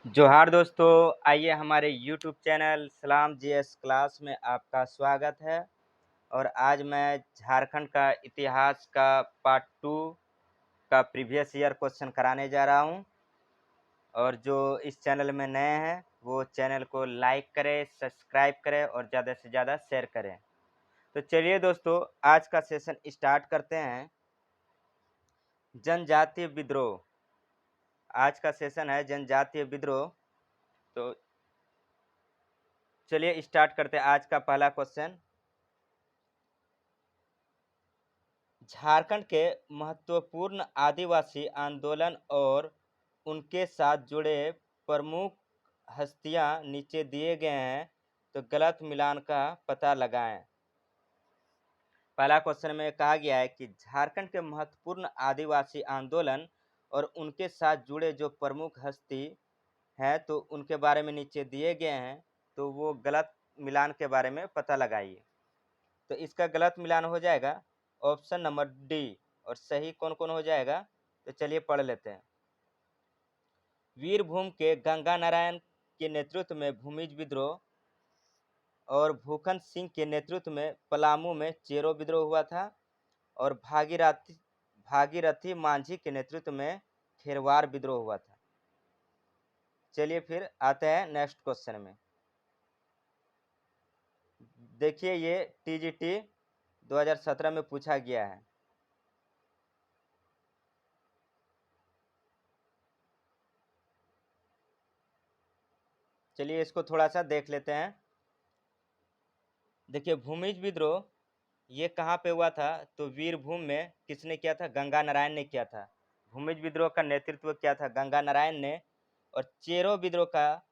जोहार दोस्तों, आइए हमारे यूट्यूब चैनल सलाम जीएस क्लास में आपका स्वागत है। और आज मैं झारखंड का इतिहास का पार्ट 2 का प्रीवियस ईयर क्वेश्चन कराने जा रहा हूं। और जो इस चैनल में नए हैं वो चैनल को लाइक करें, सब्सक्राइब करें और ज़्यादा से ज़्यादा शेयर करें। तो चलिए दोस्तों, आज का सेशन स्टार्ट करते हैं। जनजातीय विद्रोह, आज का सेशन है जनजातीय विद्रोह। तो चलिए स्टार्ट करते हैं आज का पहला क्वेश्चन। झारखंड के महत्वपूर्ण आदिवासी आंदोलन और उनके साथ जुड़े प्रमुख हस्तियां नीचे दिए गए हैं, तो गलत मिलान का पता लगाएं। पहला क्वेश्चन में कहा गया है कि झारखंड के महत्वपूर्ण आदिवासी आंदोलन और उनके साथ जुड़े जो प्रमुख हस्ती हैं तो उनके बारे में नीचे दिए गए हैं, तो वो गलत मिलान के बारे में पता लगाइए। तो इसका गलत मिलान हो जाएगा ऑप्शन नंबर डी। और सही कौन कौन हो जाएगा, तो चलिए पढ़ लेते हैं। वीरभूम के गंगा नारायण के नेतृत्व में भूमिज विद्रोह और भूखन सिंह के नेतृत्व में पलामू में चेरो विद्रोह हुआ था। और भागीरथी मांझी के नेतृत्व में खेरवार विद्रोह हुआ था। चलिए फिर आते हैं नेक्स्ट क्वेश्चन में। देखिए, ये टीजीटी 2017 में पूछा गया है। चलिए इसको थोड़ा सा देख लेते हैं। देखिए, भूमिज विद्रोह ये कहाँ पे हुआ था, तो वीरभूम में किसने किया था, गंगा नारायण ने किया था। भूमिज विद्रोह का नेतृत्व किया था गंगा नारायण ने। और चेरो विद्रोह का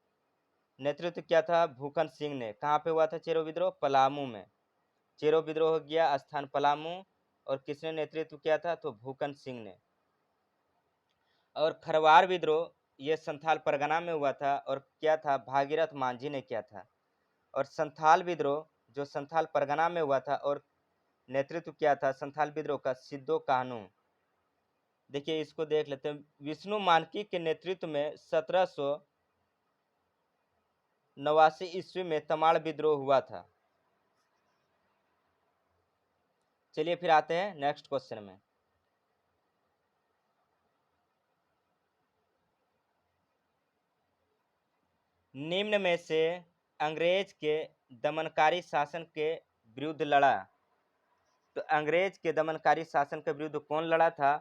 नेतृत्व किया था भूखन सिंह ने। कहाँ पे हुआ था चेरो विद्रोह, पलामू में। चेरो विद्रोह हो गया स्थान पलामू, और किसने नेतृत्व किया था, तो भूखन सिंह ने। और खरवार विद्रोह ये संथाल परगना में हुआ था और क्या था, भागीरथ मांझी ने किया था। और संथाल विद्रोह जो संथाल परगना में हुआ था और नेतृत्व किया था संथाल विद्रोह का सिद्धो कान्हू। देखिए इसको देख लेते हैं। विष्णु मानकी के नेतृत्व में 1789 ईस्वी में तमाड़ विद्रोह हुआ था। चलिए फिर आते हैं नेक्स्ट क्वेश्चन में। निम्न में से अंग्रेज के दमनकारी शासन के विरुद्ध लड़ा, तो अंग्रेज के दमनकारी शासन के विरुद्ध कौन लड़ा था,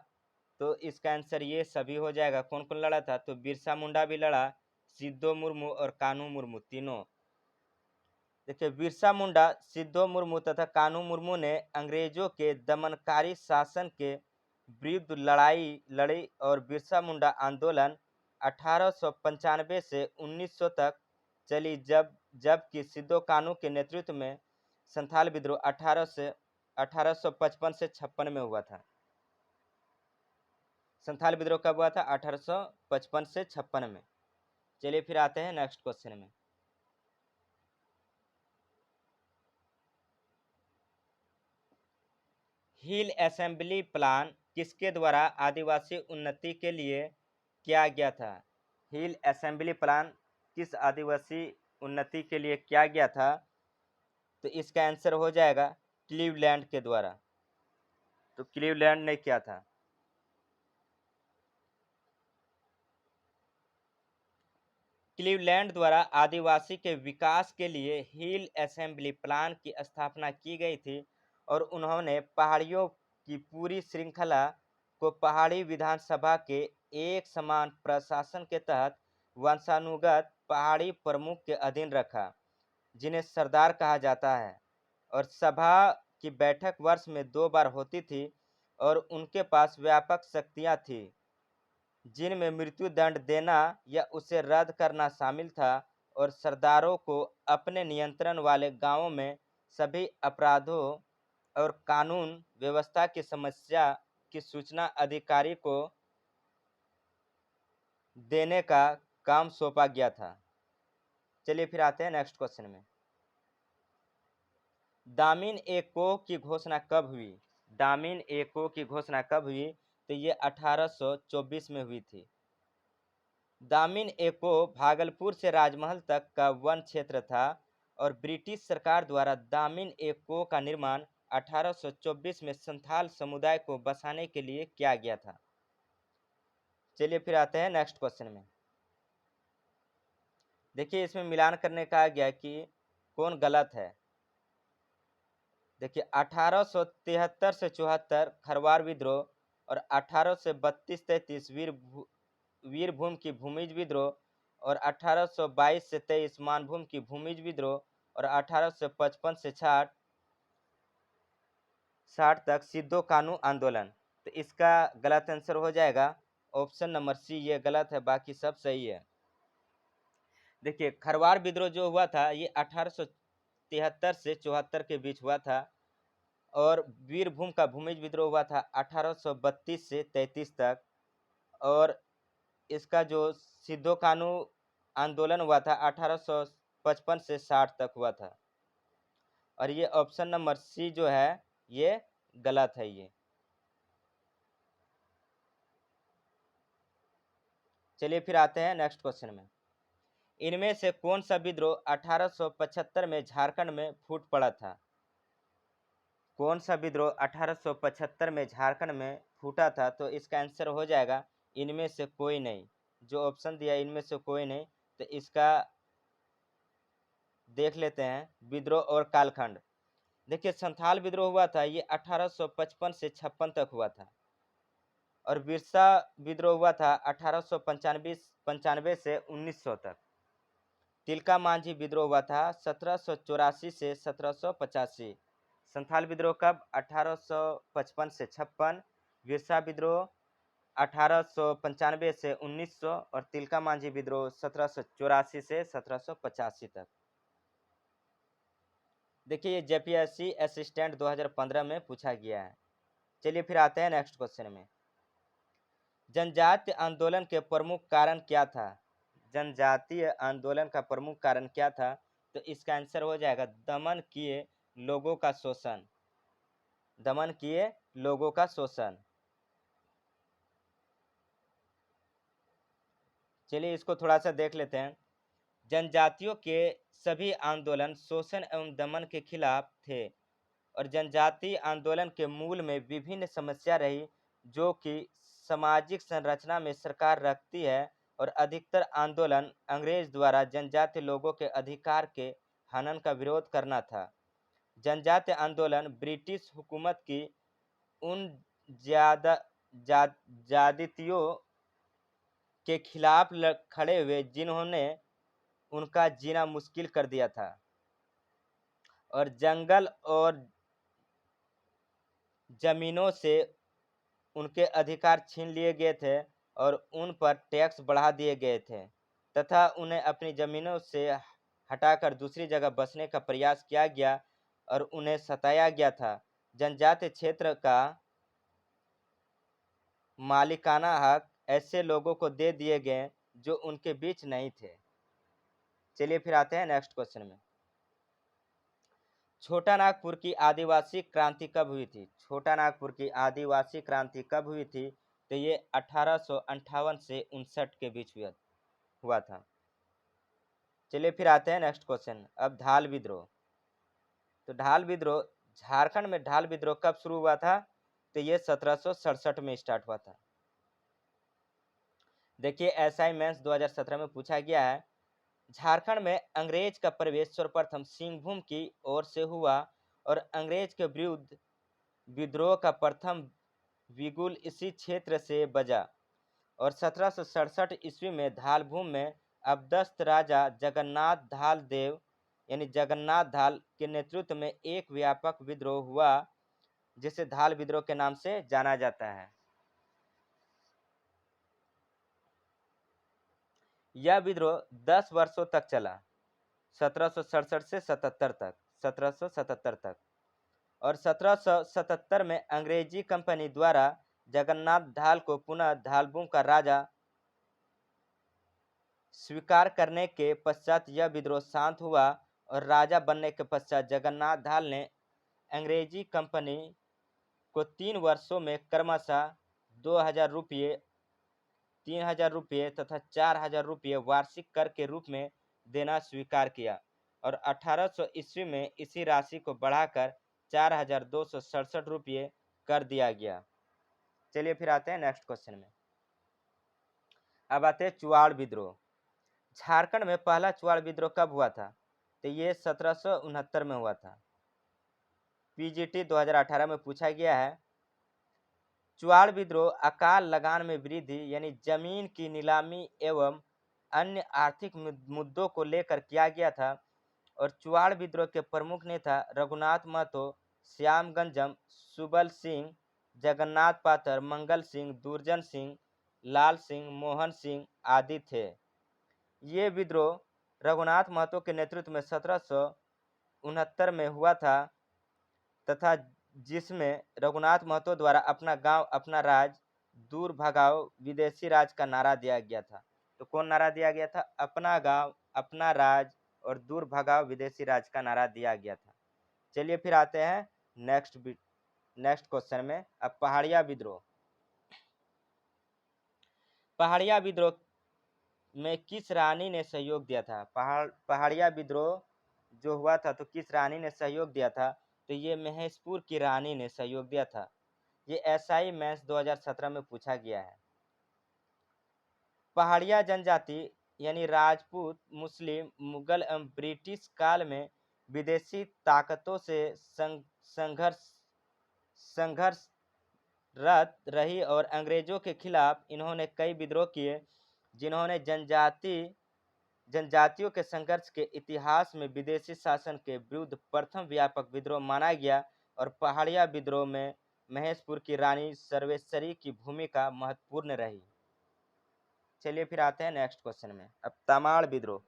तो इसका आंसर ये सभी हो जाएगा। कौन कौन लड़ा था, तो बिरसा मुंडा भी लड़ा, सिद्धो मुर्मू और कान्हू मुर्मू तीनों। देखिए, बिरसा मुंडा, सिद्धो मुर्मू तथा कान्हू मुर्मू ने अंग्रेजों के दमनकारी शासन के विरुद्ध लड़ाई लड़ी। और बिरसा मुंडा आंदोलन 1895 से 1900 तक चली, जबकि सिद्धो कान्हू के नेतृत्व में संथाल विद्रोह 1855 से 56 में हुआ था। संथाल विद्रोह कब हुआ था, 1855 से 56 में। चलिए फिर आते हैं नेक्स्ट क्वेश्चन में। हिल असेंबली प्लान किसके द्वारा आदिवासी उन्नति के लिए किया गया था। हिल असेंबली प्लान किस आदिवासी उन्नति के लिए किया गया था, तो इसका आंसर हो जाएगा क्लीवलैंड के द्वारा। तो क्लीवलैंड ने किया था। क्लीवलैंड द्वारा आदिवासी के विकास के लिए हिल असेंबली प्लान की स्थापना की गई थी। और उन्होंने पहाड़ियों की पूरी श्रृंखला को पहाड़ी विधानसभा के एक समान प्रशासन के तहत वंशानुगत पहाड़ी प्रमुख के अधीन रखा, जिन्हें सरदार कहा जाता है। और सभा की बैठक वर्ष में 2 बार होती थी और उनके पास व्यापक शक्तियां थी, जिनमें मृत्यु दंड देना या उसे रद्द करना शामिल था। और सरदारों को अपने नियंत्रण वाले गांवों में सभी अपराधों और कानून व्यवस्था की समस्या की सूचना अधिकारी को देने का काम सौंपा गया था। चलिए फिर आते हैं नेक्स्ट क्वेश्चन में। दामिन एको की घोषणा कब हुई। दामिन एको की घोषणा कब हुई, तो ये 1824 में हुई थी। दामिन एको भागलपुर से राजमहल तक का वन क्षेत्र था और ब्रिटिश सरकार द्वारा दामिन एको का निर्माण 1824 में संथाल समुदाय को बसाने के लिए किया गया था। चलिए फिर आते हैं नेक्स्ट क्वेश्चन में। देखिए इसमें मिलान करने का आ गया कि कौन गलत है। देखिए 1873 से 74 खरवार विद्रोह और 1832-33 वीरभूम की भूमिज विद्रोह और 1822 से 23 मानभूम की भूमिज विद्रोह और 1855 से 60 तक सिद्धो कानू आंदोलन। तो इसका गलत आंसर हो जाएगा ऑप्शन नंबर सी, ये गलत है, बाकी सब सही है। देखिए खरवार विद्रोह जो हुआ था ये 1873 से 74 के बीच हुआ था और वीरभूम का भूमिज विद्रोह हुआ था 1832 से 33 तक और इसका जो सिद्धो कानू आंदोलन हुआ था 1855 से 60 तक हुआ था और ये ऑप्शन नंबर सी जो है ये गलत है। ये चलिए फिर आते हैं नेक्स्ट क्वेश्चन में। इनमें से कौन सा विद्रोह 1875 में झारखंड में फूट पड़ा था? कौन सा विद्रोह 1875 में झारखंड में फूटा था? तो इसका आंसर हो जाएगा इनमें से कोई नहीं। जो ऑप्शन दिया इनमें से कोई नहीं, तो इसका देख लेते हैं विद्रोह और कालखंड। देखिए संथाल विद्रोह हुआ था ये 1855 से 56 तक हुआ था और बिरसा विद्रोह हुआ था 1895 से 1900 तक। तिलका मांझी विद्रोह हुआ था 1784 से 1785। संथाल विद्रोह कब? 1855 से 56। बिरसा विद्रोह 1895 से 1900 और तिलका मांझी विद्रोह 1784 से 1785 तक। देखिए ये जेपीएससी असिस्टेंट 2015 में पूछा गया है। चलिए फिर आते हैं नेक्स्ट क्वेश्चन में। जनजातीय आंदोलन के प्रमुख कारण क्या था? जनजातीय आंदोलन का प्रमुख कारण क्या था? तो इसका आंसर हो जाएगा दमन किए लोगों का शोषण। दमन किए लोगों का शोषण। चलिए इसको थोड़ा सा देख लेते हैं। जनजातियों के सभी आंदोलन शोषण एवं दमन के खिलाफ थे और जनजातीय आंदोलन के मूल में विभिन्न समस्या रही जो कि सामाजिक संरचना में सरकार रखती है और अधिकतर आंदोलन अंग्रेज द्वारा जनजातीय लोगों के अधिकार के हनन का विरोध करना था। जनजातीय आंदोलन ब्रिटिश हुकूमत की उन ज्यादतियों के खिलाफ खड़े हुए जिन्होंने उनका जीना मुश्किल कर दिया था और जंगल और जमीनों से उनके अधिकार छीन लिए गए थे और उन पर टैक्स बढ़ा दिए गए थे तथा उन्हें अपनी जमीनों से हटाकर दूसरी जगह बसने का प्रयास किया गया और उन्हें सताया गया था। जनजातीय क्षेत्र का मालिकाना हक ऐसे लोगों को दे दिए गए जो उनके बीच नहीं थे। चलिए फिर आते हैं नेक्स्ट क्वेश्चन में। छोटा नागपुर की आदिवासी क्रांति कब हुई थी? छोटा नागपुर की आदिवासी क्रांति कब हुई थी? तो ये 1858 से 59 के बीच हुआ था। चलिए फिर आते हैं नेक्स्ट क्वेश्चन। अब ढाल विद्रोह। तो ढाल विद्रोह झारखंड में ढाल विद्रोह कब शुरू हुआ था? तो ये 1767 में स्टार्ट हुआ था। देखिए एसआई मेंस 2017 में पूछा गया है झारखंड में अंग्रेज का प्रवेश सर्वप्रथम सिंहभूम की ओर से हुआ और अंग्रेज के विरुद्ध विद्रोह का प्रथम बिगुल इसी क्षेत्र से बजा और 1767 ईस्वी में धालभूम में अबदस्त राजा जगन्नाथ धाल देव यानी जगन्नाथ धाल के नेतृत्व में एक व्यापक विद्रोह हुआ जिसे धाल विद्रोह के नाम से जाना जाता है। यह विद्रोह 10 वर्षों तक चला, 1767 से 77 तक, 1777 तक और 1777 में अंग्रेजी कंपनी द्वारा जगन्नाथ ढाल को पुनः धालभूम का राजा स्वीकार करने के पश्चात यह विद्रोह शांत हुआ और राजा बनने के पश्चात जगन्नाथ ढाल ने अंग्रेजी कंपनी को 3 वर्षों में क्रमशः 2000 रुपये 3000 रुपये तथा 4000 रुपये वार्षिक कर के रूप में देना स्वीकार किया और 1800 ईस्वी में इसी राशि को बढ़ाकर 4267 रुपये कर दिया गया। चलिए फिर आते हैं नेक्स्ट क्वेश्चन में। अब आते हैं चुआड़ विद्रोह। झारखंड में पहला चुआड़ विद्रोह कब हुआ था? तो ये 1769 में हुआ था। पीजीटी 2018 में पूछा गया है। चुआड़ विद्रोह अकाल लगान में वृद्धि यानी जमीन की नीलामी एवं अन्य आर्थिक मुद्दों को लेकर किया गया था और चुआड़ विद्रोह के प्रमुख नेता रघुनाथ महतो, श्याम गंजम, सुबल सिंह, जगन्नाथ पातर, मंगल सिंह, दुर्जन सिंह, लाल सिंह, मोहन सिंह आदि थे। ये विद्रोह रघुनाथ महतो के नेतृत्व में 1769 में हुआ था तथा जिसमें रघुनाथ महतो द्वारा अपना गांव अपना राज दूर भगाओ विदेशी राज का नारा दिया गया था। तो कौन नारा दिया गया था? अपना गांव अपना राज और दूर भगाओ विदेशी राज का नारा दिया गया था। चलिए फिर आते हैं नेक्स्ट क्वेश्चन में। अब पहाड़िया विद्रोह। पहाड़िया विद्रोह में किस रानी ने सहयोग दिया था? पहाड़िया विद्रोह जो हुआ था तो किस रानी ने सहयोग दिया था? तो ये महेशपुर की रानी ने सहयोग दिया था। ये एसआई मैथ्स 2017 में पूछा गया है। पहाड़िया जनजाति यानी राजपूत, मुस्लिम, मुगल एवं ब्रिटिश काल में विदेशी ताकतों से संघर्षरत रही और अंग्रेजों के खिलाफ इन्होंने कई विद्रोह किए जिन्होंने जनजातियों के संघर्ष के इतिहास में विदेशी शासन के विरुद्ध प्रथम व्यापक विद्रोह माना गया और पहाड़िया विद्रोह में महेशपुर की रानी सर्वेश्वरी की भूमिका महत्वपूर्ण रही। चलिए फिर आते हैं नेक्स्ट क्वेश्चन में। अब तमाड़ विद्रोह।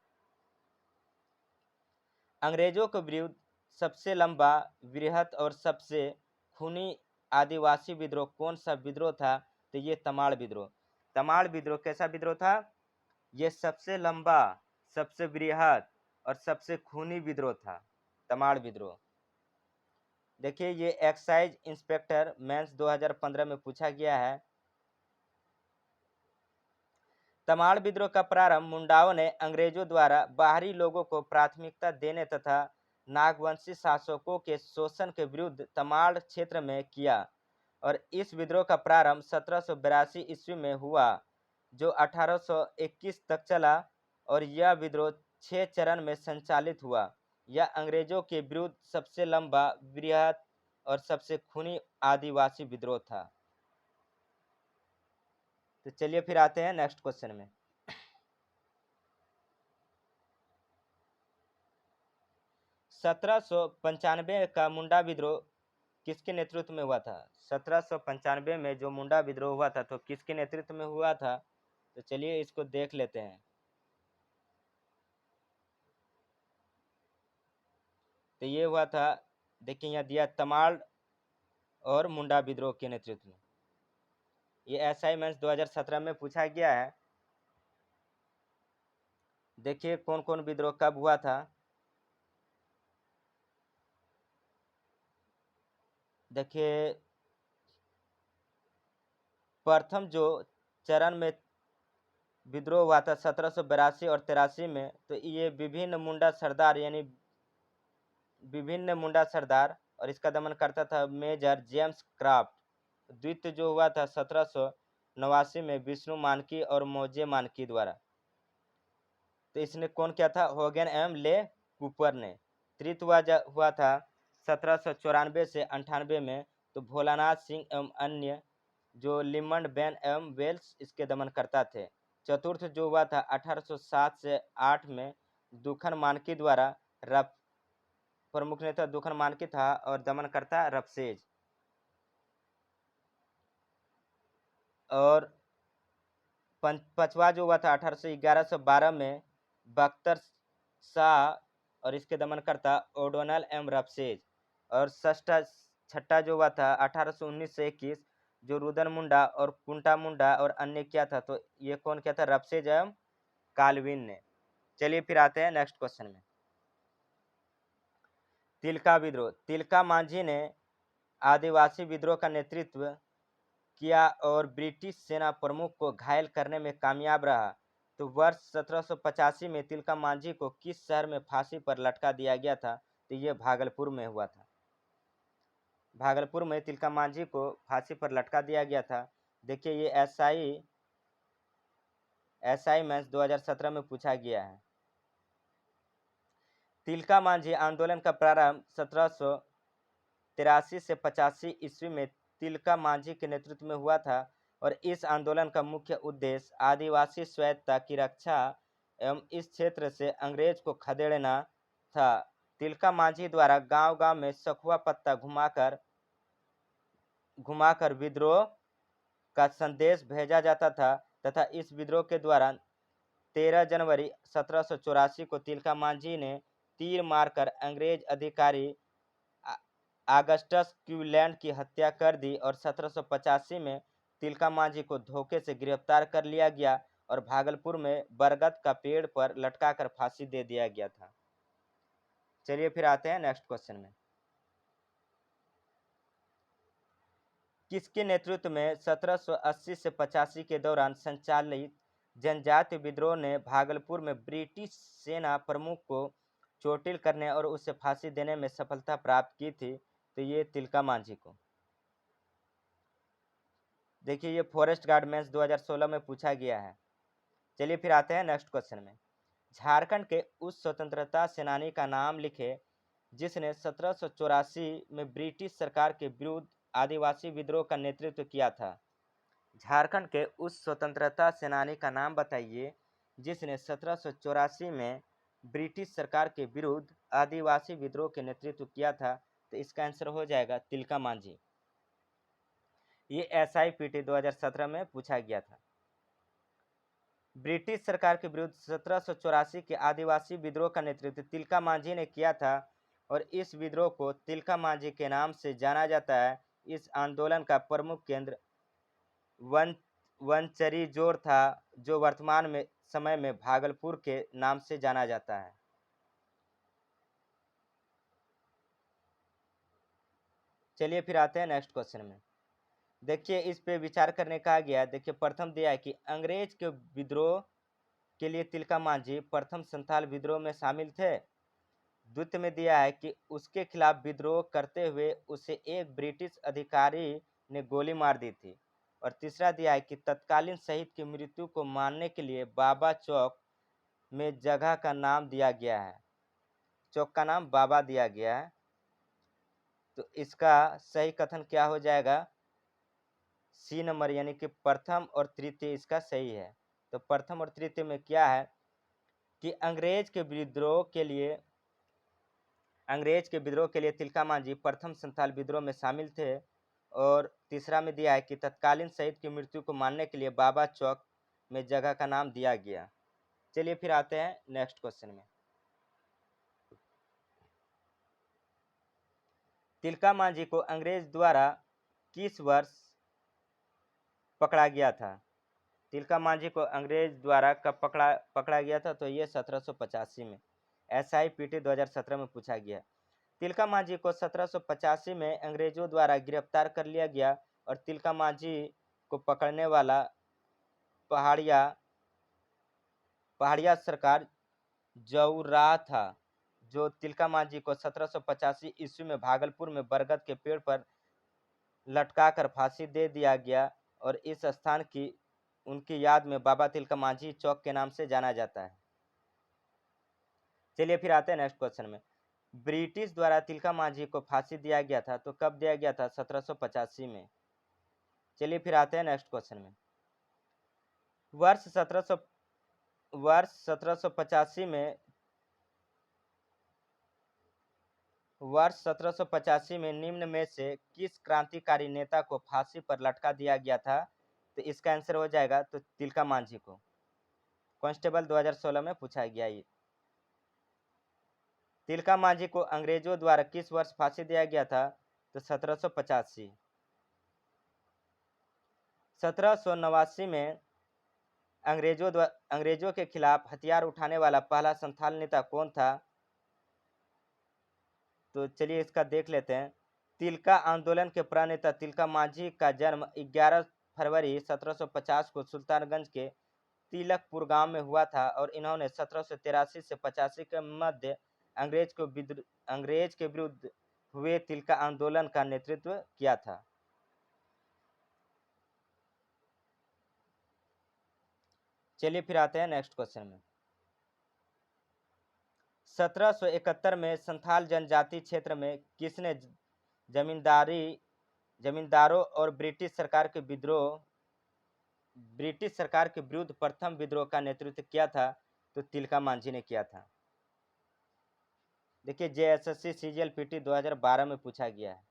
अंग्रेजों के विरुद्ध सबसे लंबा, वृहत और सबसे खूनी आदिवासी विद्रोह कौन सा विद्रोह था? तो ये तमाड़ विद्रोह। तमाड़ विद्रोह कैसा विद्रोह था? ये सबसे लंबा, सबसे वृहत और सबसे खूनी विद्रोह था, तमाड़ विद्रोह। देखिए ये एक्साइज इंस्पेक्टर मेंस 2015 में पूछा गया है। तमाड़ विद्रोह का प्रारंभ मुंडाओं ने अंग्रेजों द्वारा बाहरी लोगों को प्राथमिकता देने तथा नागवंशी शासकों के शोषण के विरुद्ध तमाड़ क्षेत्र में किया और इस विद्रोह का प्रारंभ 1782 ईस्वी में हुआ जो 1821 तक चला और यह विद्रोह 6 चरण में संचालित हुआ। यह अंग्रेजों के विरुद्ध सबसे लंबा, वृहत और सबसे खूनी आदिवासी विद्रोह था। तो चलिए फिर आते हैं नेक्स्ट क्वेश्चन में। 1795 का मुंडा विद्रोह किसके नेतृत्व में हुआ था? 1795 में जो मुंडा विद्रोह हुआ था तो किसके नेतृत्व में हुआ था? तो चलिए इसको देख लेते हैं। तो ये हुआ था, देखिए यहाँ दिया, तमाड़ और मुंडा विद्रोह के नेतृत्व में। ये असाइनमेंट 2017 में पूछा गया है। देखिए कौन कौन विद्रोह कब हुआ था। देखिए प्रथम जो चरण में विद्रोह हुआ था 1782 और 83 में, तो ये विभिन्न मुंडा सरदार यानी विभिन्न मुंडा सरदार और इसका दमन करता था मेजर जेम्स क्राफ्ट। द्वितीय जो हुआ था 1789 में विष्णु मानकी और मौजे मानकी द्वारा, तो इसने कौन किया था? होगन एवं ले कूपर ने। तृतीय हुआ था 1794 से 98 में, तो भोलानाथ सिंह एवं अन्य जो लिमंड बैन एवं वेल्स इसके दमन करता थे। चतुर्थ जो हुआ था 1807 से 8 में दुखन मानकी द्वारा, प्रमुख नेता दुखन मानकी था और दमनकर्ता रफसेज। और पांचवा जो हुआ था 1811 से 12 में बख्तर शाह और इसके दमनकर्ता ओडोनल एम रफसेज। और छठा जो हुआ था 1819 से 21 जो रुदन मुंडा और कुंटा मुंडा और अन्य क्या था, तो ये कौन क्या था? रफसेज एवं कालविन ने। चलिए फिर आते हैं नेक्स्ट क्वेश्चन में। तिलका विद्रोह। तिलका मांझी ने आदिवासी विद्रोह का नेतृत्व किया और ब्रिटिश सेना प्रमुख को घायल करने में कामयाब रहा। तो वर्ष 1785 में तिलका मांझी को किस शहर में फांसी पर लटका दिया गया था? तो ये भागलपुर में हुआ था। भागलपुर में तिलका मांझी को फांसी पर लटका दिया गया था। देखिए ये एसआई मैथ्स 2017 में पूछा गया है। तिलका मांझी आंदोलन का प्रारंभ 1783 से 85 ईस्वी में तिलका मांझी के नेतृत्व में हुआ था और इस आंदोलन का मुख्य उद्देश्य आदिवासी स्वायत्तता की रक्षा एवं इस क्षेत्र से अंग्रेज को खदेड़ना था। तिलका मांझी द्वारा गांव-गांव में सखुआ पत्ता घुमाकर विद्रोह का संदेश भेजा जाता था तथा इस विद्रोह के द्वारा 13 जनवरी 1784 को तिलका मांझी ने तीर मारकर अंग्रेज अधिकारी ऑगस्टस क्यूलैंड की हत्या कर दी और 1785 में तिलका मांझी को धोखे से गिरफ्तार कर लिया गया और भागलपुर में बरगद का पेड़ पर लटकाकर फांसी दे दिया गया था। चलिए फिर आते हैं नेक्स्ट क्वेश्चन में। किसके नेतृत्व में 1780 से 85 के दौरान संचालित जनजातीय विद्रोह ने भागलपुर में ब्रिटिश सेना प्रमुख को चोटिल करने और उसे फांसी देने में सफलता प्राप्त की थी? तो ये तिलका मांझी को। देखिए ये फॉरेस्ट गार्ड मेंस 2016 में पूछा गया है। चलिए फिर आते हैं नेक्स्ट क्वेश्चन में। झारखंड के उस स्वतंत्रता सेनानी का नाम लिखे जिसने 1784 में ब्रिटिश सरकार के विरुद्ध आदिवासी विद्रोह का नेतृत्व किया था। झारखंड के उस स्वतंत्रता सेनानी का नाम बताइए जिसने 1784 में ब्रिटिश सरकार के विरुद्ध आदिवासी विद्रोह के नेतृत्व किया था। तो इसका आंसर हो जाएगा तिलका मांझी। ये SIPT 2017 में पूछा गया था। ब्रिटिश सरकार के विरुद्ध 1784 के आदिवासी विद्रोह का नेतृत्व तिलका मांझी ने किया था और इस विद्रोह को तिलका मांझी के नाम से जाना जाता है। इस आंदोलन का प्रमुख केंद्र वनचरीजोर था जो वर्तमान में समय में भागलपुर के नाम से जाना जाता है। चलिए फिर आते हैं नेक्स्ट क्वेश्चन में। देखिए इस पे विचार करने कहा गया। देखिए प्रथम दिया है कि अंग्रेज के विद्रोह के लिए तिलका मांझी प्रथम संथाल विद्रोह में शामिल थे। द्वितीय में दिया है कि उसके खिलाफ विद्रोह करते हुए उसे एक ब्रिटिश अधिकारी ने गोली मार दी थी। और तीसरा दिया है कि तत्कालीन शहीद की मृत्यु को मानने के लिए बाबा चौक में जगह का नाम दिया गया है। चौक का नाम बाबा दिया गया है। तो इसका सही कथन क्या हो जाएगा? सी नंबर यानी कि प्रथम और तृतीय इसका सही है। तो प्रथम और तृतीय में क्या है कि अंग्रेज के विद्रोह के लिए तिलका मांझी प्रथम संथाल विद्रोह में शामिल थे। और तीसरा में दिया है कि तत्कालीन शहीद की मृत्यु को मानने के लिए बाबा चौक में जगह का नाम दिया गया। चलिए फिर आते हैं नेक्स्ट क्वेश्चन में। तिलका मांझी को अंग्रेज द्वारा किस वर्ष पकड़ा गया था? तिलका मांझी को अंग्रेज द्वारा कब पकड़ा गया था? तो ये 1785 में। SIPT 2017 में पूछा गया। तिलका मांझी को 1785 में अंग्रेजों द्वारा गिरफ्तार कर लिया गया और तिलका मांझी को पकड़ने वाला पहाड़िया सरकार जौरा था जो तिलका मांझी को 1785 ईस्वी में भागलपुर में बरगद के पेड़ पर लटकाकर फांसी दे दिया गया और इस स्थान की उनकी याद में बाबा तिलका मांझी चौक के नाम से जाना जाता है। चलिए फिर आते हैं नेक्स्ट क्वेश्चन में। ब्रिटिश द्वारा तिलका मांझी को फांसी दिया गया था तो कब दिया गया था? 1785 में। चलिए फिर आते हैं नेक्स्ट क्वेश्चन में। वर्ष 1785 में निम्न में से किस क्रांतिकारी नेता को फांसी पर लटका दिया गया था? तो इसका आंसर हो जाएगा तो तिलका मांझी को। कांस्टेबल 2016 में पूछा गया। ये तिलका मांझी को अंग्रेजों द्वारा किस वर्ष फांसी दिया गया था? तो 1785। 1789 में अंग्रेजों के खिलाफ हथियार उठाने वाला पहला संथाल नेता कौन था? तो चलिए इसका देख लेते हैं। तिलका आंदोलन के प्रणेता तिलका मांझी का जन्म 11 फरवरी 1750 को सुल्तानगंज के तिलकपुर गांव में हुआ था और इन्होंने 1783 से 85 के मध्य अंग्रेज के विरुद्ध हुए तिलका आंदोलन का नेतृत्व किया था। चलिए फिर आते हैं नेक्स्ट क्वेश्चन में। 1771 में संथाल जनजाति क्षेत्र में किसने जमींदारों और ब्रिटिश सरकार के विरुद्ध प्रथम विद्रोह का नेतृत्व किया था? तो तिलका मांझी ने किया था। देखिए जेएसएससी सीजीएल-पीटी 2012 में पूछा गया है।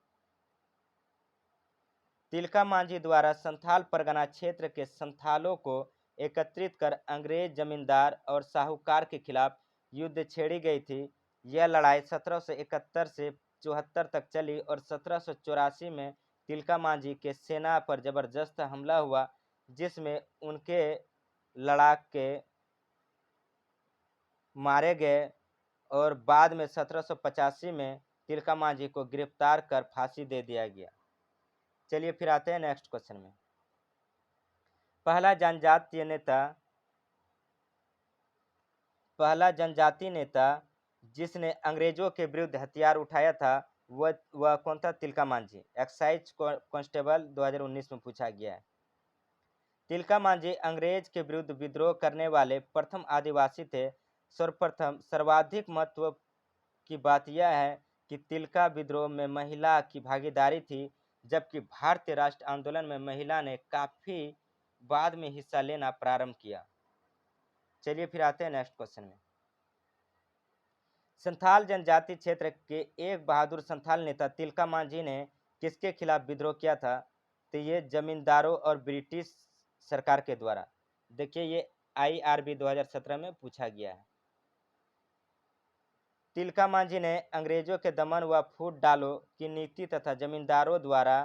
तिलका मांझी द्वारा संथाल परगना क्षेत्र के संथालों को एकत्रित कर अंग्रेज जमींदार और साहूकार के खिलाफ युद्ध छेड़ी गई थी। यह लड़ाई 1771 से 74 तक चली और 1784 में तिलका मांझी के सेना पर जबरदस्त हमला हुआ, जिसमें उनके लड़ाके मारे गए और बाद में 1785 में तिलका मांझी को गिरफ्तार कर फांसी दे दिया गया। चलिए फिर आते हैं नेक्स्ट क्वेश्चन में। पहला जनजाति नेता जिसने अंग्रेजों के विरुद्ध हथियार उठाया था वह कौन था? तिलका मांझी। एक्साइज कांस्टेबल 2019 में पूछा गया है। तिलका मांझी अंग्रेज के विरुद्ध विद्रोह करने वाले प्रथम आदिवासी थे। सर्वाधिक महत्व की बात यह है कि तिलका विद्रोह में महिला की भागीदारी थी, जबकि भारतीय राष्ट्र आंदोलन में महिला ने काफी बाद में हिस्सा लेना प्रारंभ किया। चलिए फिर आते हैं नेक्स्ट क्वेश्चन में। संथाल जनजाति क्षेत्र के एक बहादुर संथाल नेता तिलका मांझी ने किसके खिलाफ विद्रोह किया था? तो ये जमींदारों और ब्रिटिश सरकार के द्वारा। देखिए ये IRB 2017 में पूछा गया है। तिलका मांझी ने अंग्रेजों के दमन व फूट डालो की नीति तथा जमींदारों द्वारा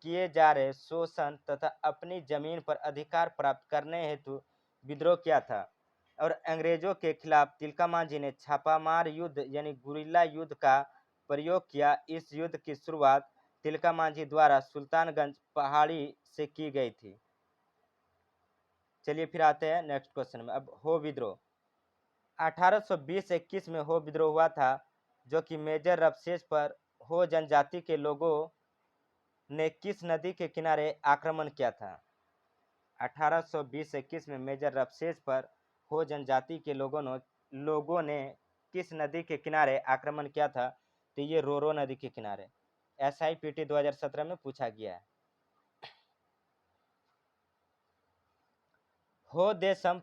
किए जा रहे शोषण तथा अपनी जमीन पर अधिकार प्राप्त करने हेतु विद्रोह किया था और अंग्रेजों के खिलाफ तिलका मांझी ने छापामार युद्ध यानी गुरिल्ला युद्ध का प्रयोग किया। इस युद्ध की शुरुआत तिलका मांझी द्वारा सुल्तानगंज पहाड़ी से की गई थी। चलिए फिर आते हैं नेक्स्ट क्वेश्चन में। अब हो विद्रोह 1820-21 में हो विद्रोह हुआ था, जो कि मेजर रबसेज पर हो जनजाति के लोगों ने किस नदी के किनारे आक्रमण किया था? 1820-21 में मेजर रबसेज पर हो जनजाति के लोगों ने किस नदी के किनारे आक्रमण किया था? तो ये रोरो नदी के किनारे। SIPT 2017 में पूछा गया है। हो देशम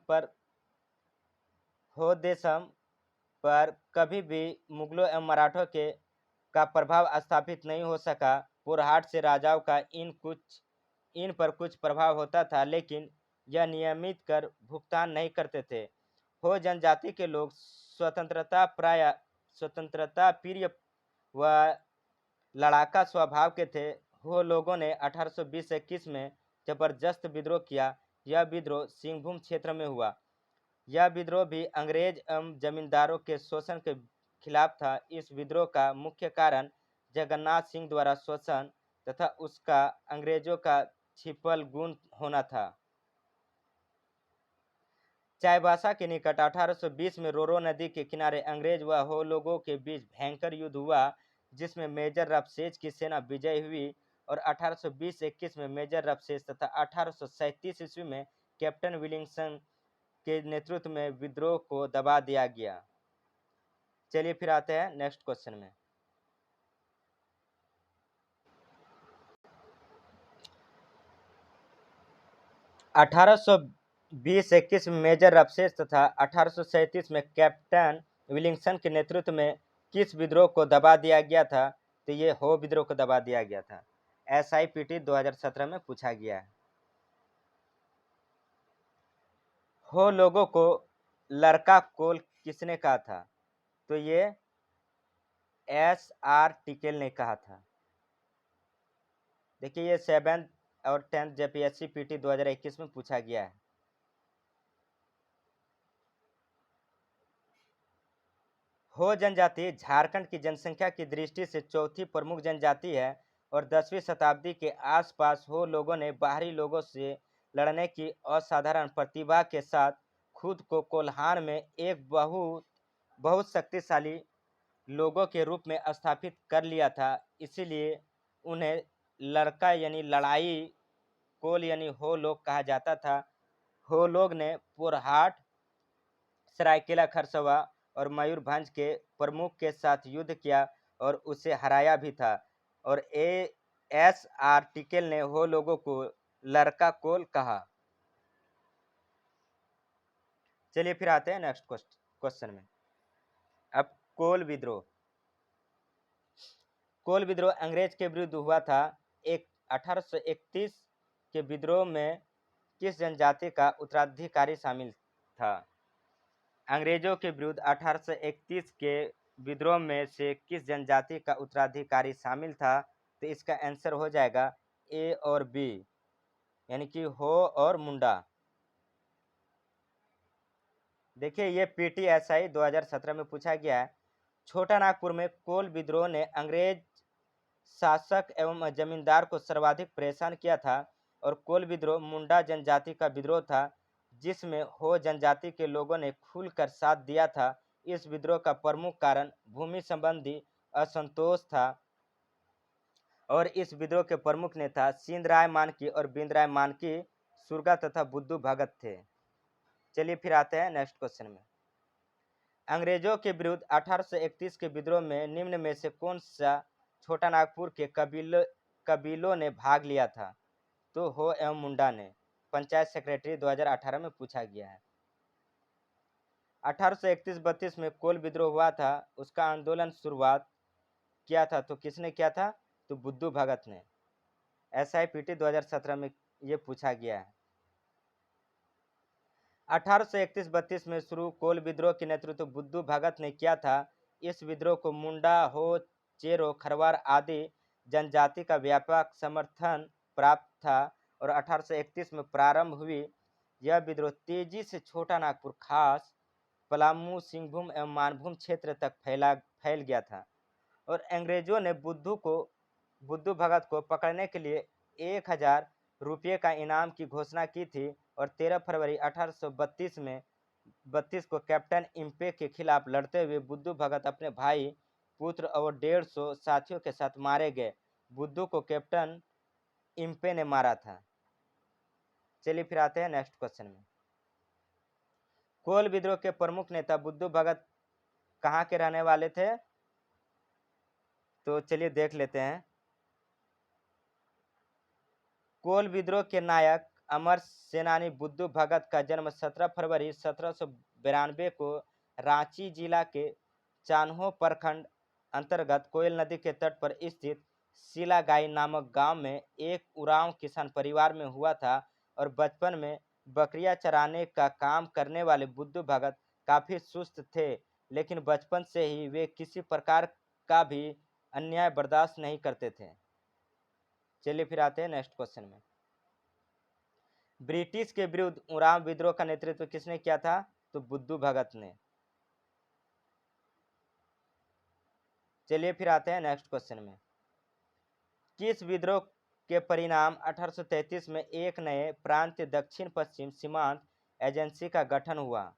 पर कभी भी मुगलों एवं मराठों का प्रभाव स्थापित नहीं हो सका। पुरहाट से राजाओं का इन पर कुछ प्रभाव होता था, लेकिन यह नियमित कर भुगतान नहीं करते थे। हो जनजाति के लोग स्वतंत्रता प्रिय व लड़ाका स्वभाव के थे। हो लोगों ने 1820-21 में जबरदस्त विद्रोह किया। यह विद्रोह सिंहभूम क्षेत्र में हुआ। यह विद्रोह भी अंग्रेज एवं जमींदारों के शोषण के खिलाफ था। इस विद्रोह का मुख्य कारण जगन्नाथ सिंह द्वारा शोषण तथा उसका अंग्रेजों का छिपल गुण होना था। चाईबासा के निकट 1820 में रोरो नदी के किनारे अंग्रेज व हो लोगों के बीच भयंकर युद्ध हुआ, जिसमें मेजर रबसेज की सेना विजयी हुई और 1820-21 में मेजर रबसेज तथा 1837 ईस्वी में कैप्टन विलिंगसन के नेतृत्व में विद्रोह को दबा दिया गया। चलिए फिर आते हैं नेक्स्ट क्वेश्चन में। 1820-21 में मेजर रबसेज तथा 1837 में कैप्टन विलिंगसन के नेतृत्व में किस विद्रोह को दबा दिया गया था? तो ये हो विद्रोह को दबा दिया गया था। SIPT 2017 में पूछा गया है। हो लोगों को लड़का कोल किसने कहा था? तो ये SR टिकेल ने कहा था। देखिए ये 7th और 10th JPSC PT 2021 में पूछा गया है। हो जनजाति झारखंड की जनसंख्या की दृष्टि से चौथी प्रमुख जनजाति है और 10वीं शताब्दी के आसपास हो लोगों ने बाहरी लोगों से लड़ने की असाधारण प्रतिभा के साथ खुद को कोल्हान में एक बहुत शक्तिशाली लोगों के रूप में स्थापित कर लिया था। इसीलिए उन्हें लड़का यानी लड़ाई, कोल यानी हो लोग कहा जाता था। हो लोग ने पोरहाट, सरायकेला खरसवा और मयूरभंज के प्रमुख के साथ युद्ध किया और उसे हराया भी था। और एस आर्टिकल ने हो लोगों को लड़का कोल कहा। चलिए फिर आते हैं नेक्स्ट क्वेश्चन में। अब कोल विद्रोह। कोल विद्रोह अंग्रेज के विरुद्ध हुआ था। 1831 के विद्रोह में किस जनजाति का उत्तराधिकारी शामिल था? अंग्रेजों के विरुद्ध 1831 के विद्रोह में से किस जनजाति का उत्तराधिकारी शामिल था? तो इसका आंसर हो जाएगा ए और बी, यानी कि हो और मुंडा। देखिए ये PTSI 2017 में पूछा गया है। छोटा नागपुर में कोल विद्रोह ने अंग्रेज शासक एवं जमींदार को सर्वाधिक परेशान किया था और कोल विद्रोह मुंडा जनजाति का विद्रोह था जिसमें हो जनजाति के लोगों ने खुलकर साथ दिया था। इस विद्रोह का प्रमुख कारण भूमि संबंधी असंतोष था और इस विद्रोह के प्रमुख नेता सिंधराय मानकी और बिंदराय मानकी, सुरगा तथा बुद्धू भगत थे। चलिए फिर आते हैं नेक्स्ट क्वेश्चन में। अंग्रेजों के विरुद्ध 1831 के विद्रोह में निम्न में से कौन सा छोटा नागपुर के कबीलों ने भाग लिया था? तो हो एवं मुंडा ने। पंचायत सेक्रेटरी 2018 में पूछा गया है। 1831-32 में कोल विद्रोह हुआ था। उसका आंदोलन शुरुआत किया था तो किसने किया था? तो बुद्धू भगत ने। SIPT 2017 में ये पूछा गया है। 1831-32 में शुरू कोल विद्रोह के नेतृत्व बुद्धू भगत ने किया था। इस विद्रोह को मुंडा, हो, चेरो, खरवार आदि जनजाति का व्यापक समर्थन प्राप्त था और 1831 में प्रारंभ हुई। यह विद्रोह तेजी से छोटा नागपुर, खास पलामू, सिंहभूम एवं मानभूम क्षेत्र तक फैल गया था और अंग्रेजों ने बुद्धू भगत को पकड़ने के लिए 1000 रुपये का इनाम की घोषणा की थी और 13 फरवरी 1832 को कैप्टन इम्पे के खिलाफ लड़ते हुए बुद्धू भगत अपने भाई, पुत्र और 150 साथियों के साथ मारे गए। बुद्धू को कैप्टन इम्पे ने मारा था। चलिए फिर आते हैं नेक्स्ट क्वेश्चन में। कोल विद्रोह के प्रमुख नेता बुद्धू भगत कहाँ के रहने वाले थे? तो चलिए देख लेते हैं। कोल विद्रोह के नायक अमर सेनानी बुद्धू भगत का जन्म 17 फरवरी 1792 को रांची जिला के चान्हो प्रखंड अंतर्गत कोयल नदी के तट पर स्थित सिलागाई नामक गांव में एक उरांव किसान परिवार में हुआ था और बचपन में बकरियां चराने का काम करने वाले बुद्धू भगत काफी सुस्त थे, लेकिन बचपन से ही वे किसी प्रकार का भी अन्याय बर्दाश्त नहीं करते थे। चलिए फिर आते हैं नेक्स्ट क्वेश्चन में। ब्रिटिश के विरुद्ध उरांव विद्रोह का नेतृत्व किसने किया था? तो बुद्धू भगत ने। चलिए फिर आते हैं नेक्स्ट क्वेश्चन में। किस विद्रोह के परिणाम 1833 में एक नए प्रांतीय दक्षिण पश्चिम सीमांत एजेंसी का गठन हुआ?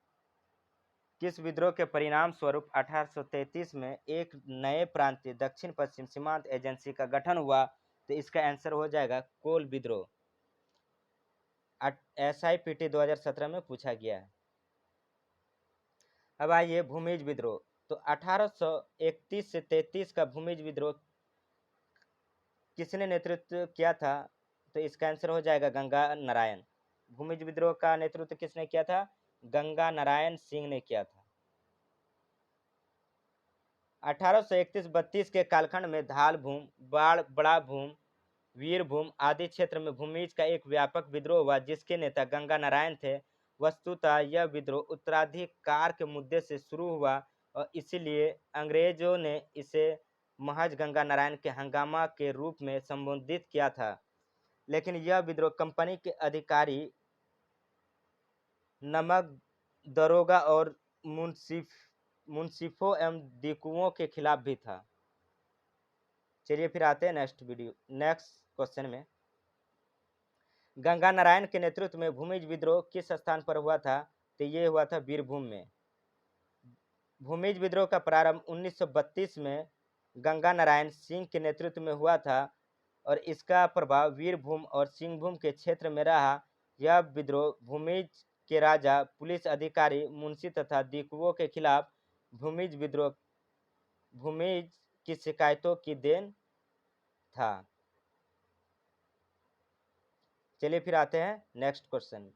किस विद्रोह के परिणाम स्वरूप 1833 में एक नए प्रांतीय दक्षिण पश्चिम सीमांत एजेंसी का गठन हुआ? तो इसका आंसर हो जाएगा कोल विद्रोह। SIPT 2017 में पूछा गया है। अब आइए भूमिज विद्रोह। तो 1831 से 33 का भूमिज विद्रोह किसने नेतृत्व किया था? तो इसका आंसर हो जाएगा गंगा नारायण। भूमिज विद्रोह का नेतृत्व किसने किया था? गंगा नारायण सिंह ने किया था। 1831-32 के कालखंड में धालभूम, बड़ा भूम, वीरभूम आदि क्षेत्र में भूमिज का एक व्यापक विद्रोह हुआ जिसके नेता गंगा नारायण थे। वस्तुतः यह विद्रोह उत्तराधिकार के मुद्दे से शुरू हुआ और इसीलिए अंग्रेजों ने इसे महज गंगा नारायण के हंगामा के रूप में संबोधित किया था, लेकिन यह विद्रोह कंपनी के अधिकारी, नमक दरोगा और मुंसिफ मुंसिफों एवं दिकुओं के खिलाफ भी था। चलिए फिर आते हैं नेक्स्ट क्वेश्चन में। गंगा नारायण के नेतृत्व में भूमिज विद्रोह किस स्थान पर हुआ था? तो ये हुआ था बीरभूम में। भूमिज विद्रोह का प्रारंभ 1932 में गंगा नारायण सिंह के नेतृत्व में हुआ था और इसका प्रभाव वीरभूम और सिंहभूम के क्षेत्र में रहा। यह विद्रोह भूमिज के राजा, पुलिस अधिकारी, मुंशी तथा दिकुओं के खिलाफ भूमिज की शिकायतों की देन था। चलिए फिर आते हैं नेक्स्ट क्वेश्चन।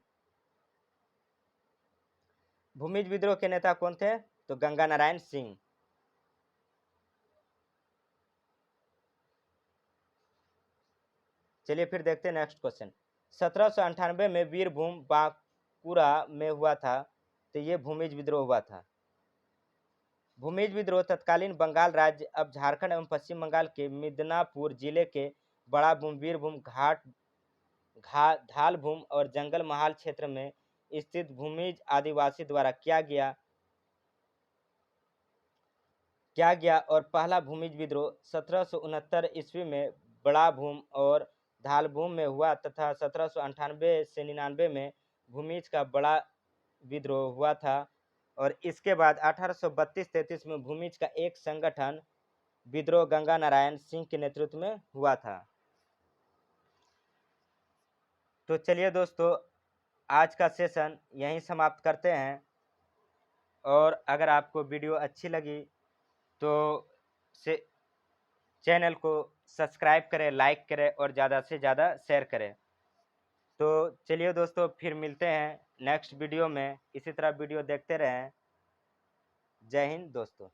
भूमिज विद्रोह के नेता कौन थे? तो गंगा नारायण सिंह। चलिए फिर देखते हैं नेक्स्ट क्वेश्चन। 1798 में वीरभूम बांकुरा में हुआ था, तो ये भूमिज विद्रोह हुआ था। भूमिज विद्रोह तत्कालीन बंगाल राज्य, अब झारखंड एवं पश्चिम बंगाल के मिदनापुर जिले के बड़ा भूम, वीरभूम, धालभूम और जंगल महाल क्षेत्र में स्थित भूमिज आदिवासी द्वारा किया गया और पहला भूमिज विद्रोह 1769 ईस्वी में बड़ा भूम और धालभूम में हुआ तथा 1798 से 99 में भूमिज का बड़ा विद्रोह हुआ था और इसके बाद 1832-33 में भूमिज का एक संगठन विद्रोह गंगा नारायण सिंह के नेतृत्व में हुआ था। तो चलिए दोस्तों, आज का सेशन यहीं समाप्त करते हैं और अगर आपको वीडियो अच्छी लगी तो चैनल को सब्सक्राइब करें, लाइक करें और ज़्यादा से ज़्यादा शेयर करें। तो चलिए दोस्तों, फिर मिलते हैं नेक्स्ट वीडियो में। इसी तरह वीडियो देखते रहें। जय हिंद दोस्तों।